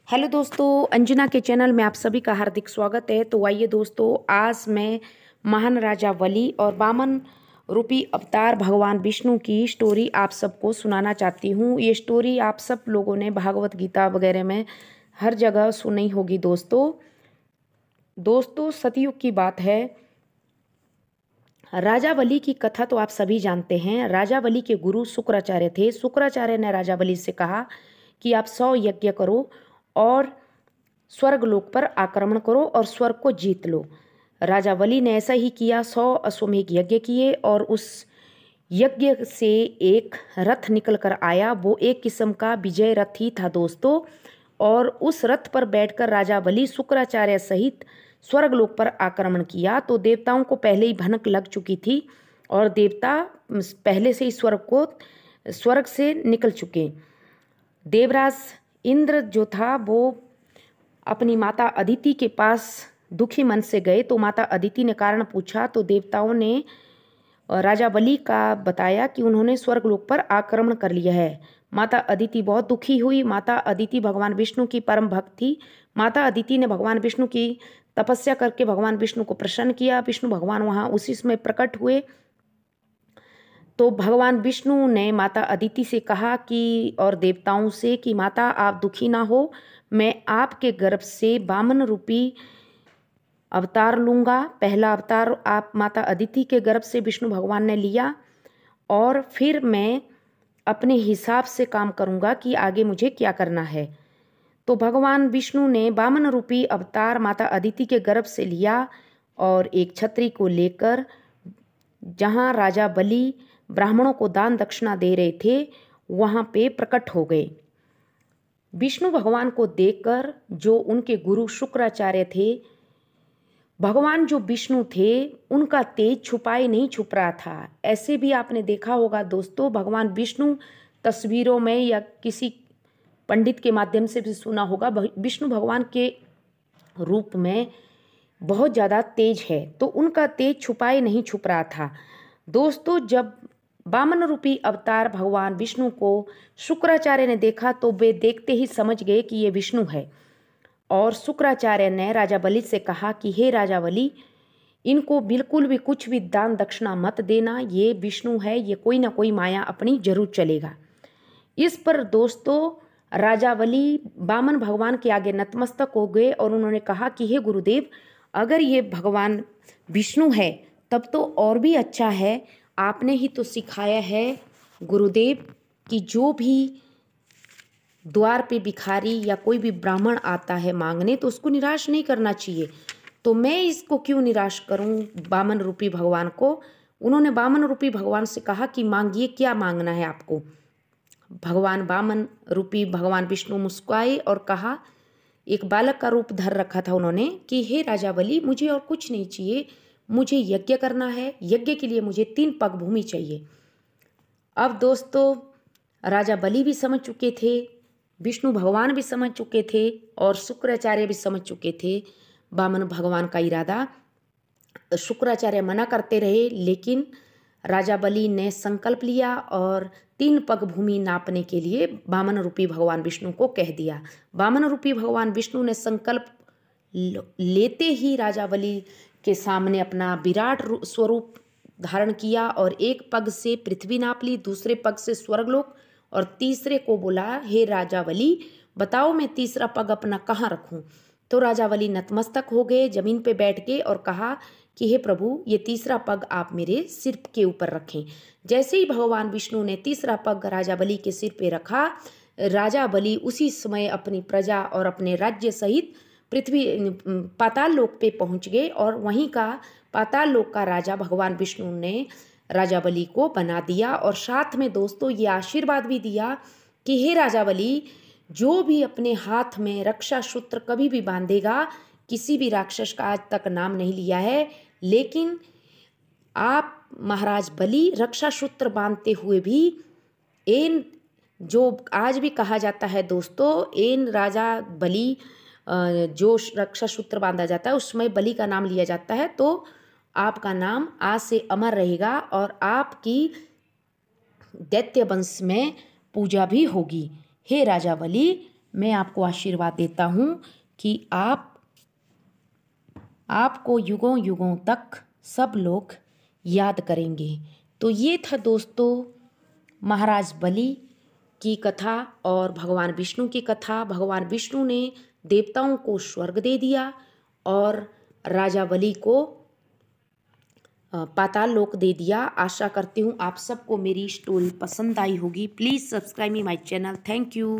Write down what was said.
Hello दोस्तों, अंजना के channel में आप सभी का हार्दिक स्वागत है। तो आइए दोस्तों, आज मैं महान राजा बलि और वामन रूपी अवतार भगवान विष्णु की स्टोरी आप सबको सुनाना चाहती हूँ। ये स्टोरी आप सब लोगों ने भागवत गीता वगैरह में हर जगह सुनी होगी। दोस्तों सतयुग की बात है। राजा बलि की कथा तो आप सभी जानते हैं। राजा बलि के गुरु शुक्राचार्य थे। शुक्राचार्य ने राजा बलि से कहा कि आप 100 यज्ञ करो और स्वर्गलोक पर आक्रमण करो और स्वर्ग को जीत लो। राजा बलि ने ऐसा ही किया। 100 अश्वमेध यज्ञ किए और उस यज्ञ से एक रथ निकल कर आया। वो एक किस्म का विजय रथ ही था दोस्तों। और उस रथ पर बैठकर राजा बलि शुक्राचार्य सहित स्वर्गलोक पर आक्रमण किया। तो देवताओं को पहले ही भनक लग चुकी थी और देवता पहले से ही स्वर्ग से निकल चुके। देवराज इंद्र जो था वो अपनी माता अदिति के पास दुखी मन से गए। तो माता अदिति ने कारण पूछा तो देवताओं ने राजा बलि का बताया कि उन्होंने स्वर्गलोक पर आक्रमण कर लिया है। माता अदिति बहुत दुखी हुई। माता अदिति भगवान विष्णु की परम भक्त थी। माता अदिति ने भगवान विष्णु की तपस्या करके भगवान विष्णु को प्रसन्न किया। विष्णु भगवान वहाँ उसी समय प्रकट हुए। तो भगवान विष्णु ने माता अदिति से कहा कि और देवताओं से कि माता आप दुखी ना हो, मैं आपके गर्भ से वामन रूपी अवतार लूँगा। पहला अवतार आप माता अदिति के गर्भ से विष्णु भगवान ने लिया और फिर मैं अपने हिसाब से काम करूँगा कि आगे मुझे क्या करना है। तो भगवान विष्णु ने वामन रूपी अवतार माता अदिति के गर्भ से लिया और एक छत्री को लेकर जहाँ राजा बलि ब्राह्मणों को दान दक्षिणा दे रहे थे वहाँ पे प्रकट हो गए। विष्णु भगवान को देखकर जो उनके गुरु शुक्राचार्य थे, भगवान जो विष्णु थे उनका तेज छुपाए नहीं छुप रहा था। ऐसे भी आपने देखा होगा दोस्तों, भगवान विष्णु तस्वीरों में या किसी पंडित के माध्यम से भी सुना होगा, विष्णु भगवान के रूप में बहुत ज़्यादा तेज है। तो उनका तेज छुपाए नहीं छुप रहा था दोस्तों। जब वामन रूपी अवतार भगवान विष्णु को शुक्राचार्य ने देखा तो वे देखते ही समझ गए कि ये विष्णु है। और शुक्राचार्य ने राजा बलि से कहा कि हे राजा बलि, इनको बिल्कुल भी कुछ भी दान दक्षिणा मत देना। ये विष्णु है, ये कोई ना कोई माया अपनी जरूर चलेगा। इस पर दोस्तों राजा बलि वामन भगवान के आगे नतमस्तक हो गए और उन्होंने कहा कि हे गुरुदेव, अगर ये भगवान विष्णु है तब तो और भी अच्छा है। आपने ही तो सिखाया है गुरुदेव कि जो भी द्वार पे भिखारी या कोई भी ब्राह्मण आता है मांगने तो उसको निराश नहीं करना चाहिए। तो मैं इसको क्यों निराश करूं वामन रूपी भगवान को। उन्होंने वामन रूपी भगवान से कहा कि मांगिए, क्या मांगना है आपको। भगवान वामन रूपी भगवान विष्णु मुस्कुराए और कहा, एक बालक का रूप धर रखा था उन्होंने, कि हे राजा बलि, मुझे और कुछ नहीं चाहिए, मुझे यज्ञ करना है। यज्ञ के लिए मुझे 3 पग भूमि चाहिए। अब दोस्तों राजा बलि भी समझ चुके थे, विष्णु भगवान भी समझ चुके थे और शुक्राचार्य भी समझ चुके थे वामन भगवान का इरादा। शुक्राचार्य मना करते रहे लेकिन राजा बलि ने संकल्प लिया और 3 पग भूमि नापने के लिए वामन रूपी भगवान विष्णु को कह दिया। वामन रूपी भगवान विष्णु ने संकल्प लेते ही राजा बलि के सामने अपना विराट स्वरूप धारण किया और एक पग से पृथ्वी नाप ली, दूसरे पग से स्वर्गलोक और तीसरे को बोला, हे राजा बलि, बताओ मैं तीसरा पग अपना कहाँ रखूं। तो राजा बलि नतमस्तक हो गए, जमीन पे बैठ गए और कहा कि हे प्रभु, ये तीसरा पग आप मेरे सिर के ऊपर रखें। जैसे ही भगवान विष्णु ने तीसरा पग राजा बलि के सिर पे रखा, राजा बलि उसी समय अपनी प्रजा और अपने राज्य सहित पृथ्वी पाताल लोक पे पहुंच गए और वहीं का पाताल लोक का राजा भगवान विष्णु ने राजा बलि को बना दिया। और साथ में दोस्तों ये आशीर्वाद भी दिया कि हे राजा बलि, जो भी अपने हाथ में रक्षा सूत्र कभी भी बांधेगा, किसी भी राक्षस का आज तक नाम नहीं लिया है, लेकिन आप महाराज बलि रक्षा सूत्र बांधते हुए भी एन, जो आज भी कहा जाता है दोस्तों, एन राजा बलि जो रक्षा सूत्र बांधा जाता है उसमें बलि का नाम लिया जाता है, तो आपका नाम आज से अमर रहेगा और आपकी दैत्य वंश में पूजा भी होगी। हे राजा बलि, मैं आपको आशीर्वाद देता हूँ कि आपको युगों युगों तक सब लोग याद करेंगे। तो ये था दोस्तों महाराज बलि की कथा और भगवान विष्णु की कथा। भगवान विष्णु ने देवताओं को स्वर्ग दे दिया और राजा बलि को पाताल लोक दे दिया। आशा करती हूँ आप सबको मेरी स्टोरी पसंद आई होगी। Please subscribe me my channel. Thank you.